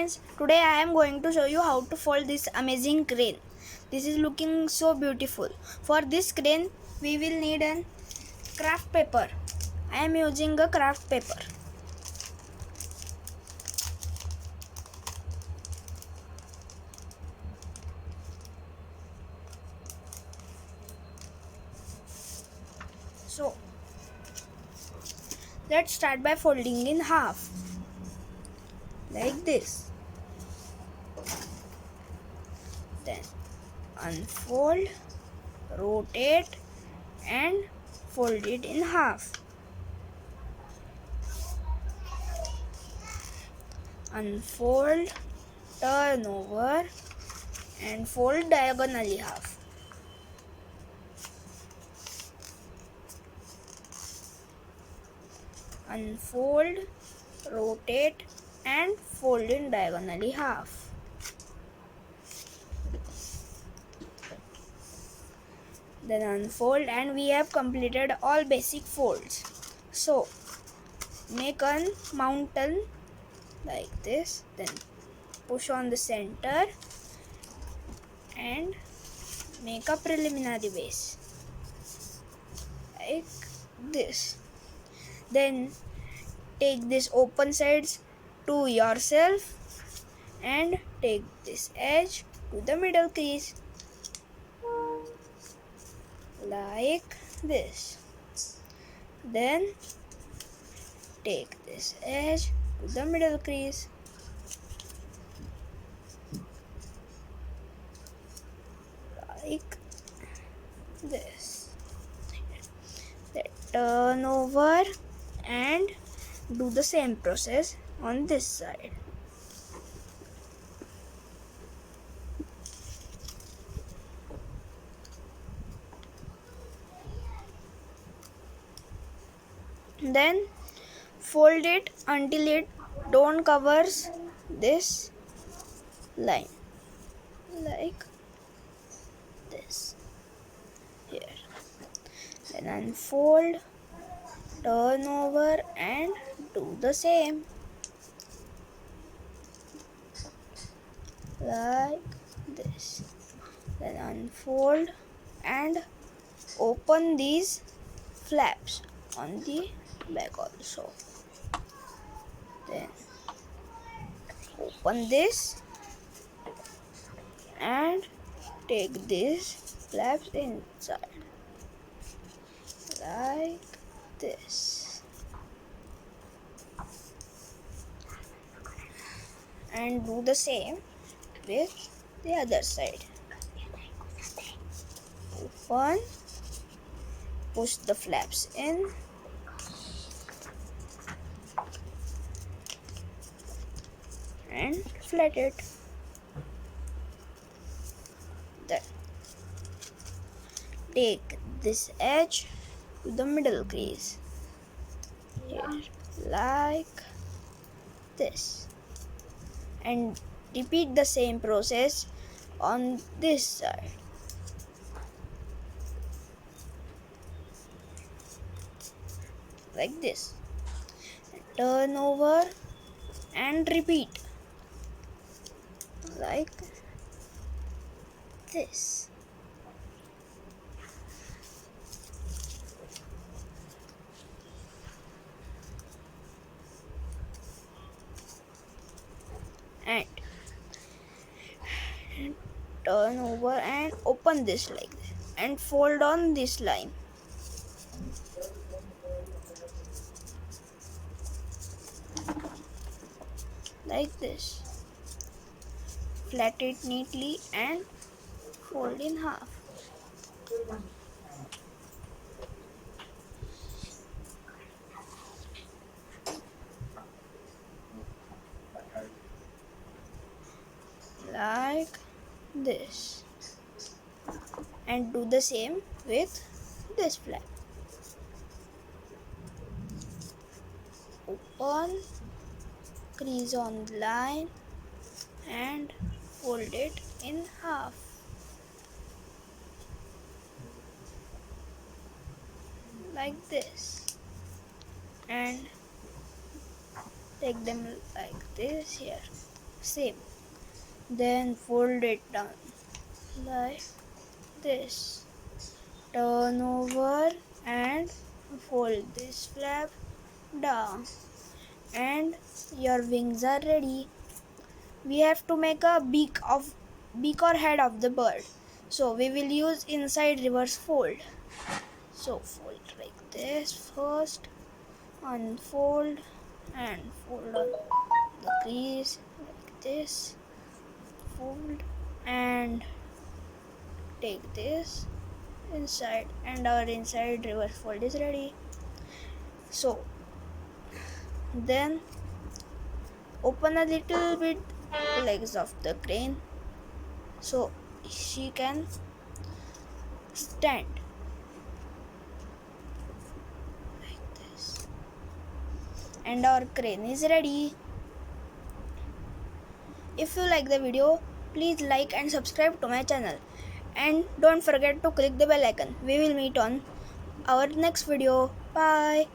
friends, today I am going to show you how to fold this amazing crane. This is looking so beautiful. For this crane we will need a craft paper. I am using a craft paper. So let's start by folding in half like this. Then unfold, rotate and fold it in half. Unfold, turn over and fold diagonally half. Unfold, rotate and fold in diagonally half. Then unfold and we have completed all basic folds. So make a mountain like this, then push on the center and make a preliminary base like this. Then take this open sides to yourself and take this edge to the middle crease like this. Then take this edge to the middle crease like this. Then turn over and do the same process on this side. Then fold it until it don't covers this line like this here. Then unfold, turn over and do the same like this. Then unfold and open these flaps on the back also. Then open this and take these flaps inside like this and do the same with the other side. Open, push the flaps in and flat it. Then take this edge to the middle crease here like this and repeat the same process on this side like this. Turn over and repeat like this. And turn over and open this like this and fold on this line like this. Flat it neatly and fold in half. Like this. And do the same with this flap. Open, crease on the line and fold it in half like this and take them like this here. same. Then fold it down like this. Turn over and fold this flap down, and your wings are ready. We have to make a beak or head of the bird, so we will use inside reverse fold. So fold like this first, unfold and fold on the crease like this, fold and take this inside, and our inside reverse fold is ready. So then open a little bit legs of the crane so she can stand like this, and our crane is ready. If you like the video, please like and subscribe to my channel, and don't forget to click the bell icon. We will meet on our next video. Bye.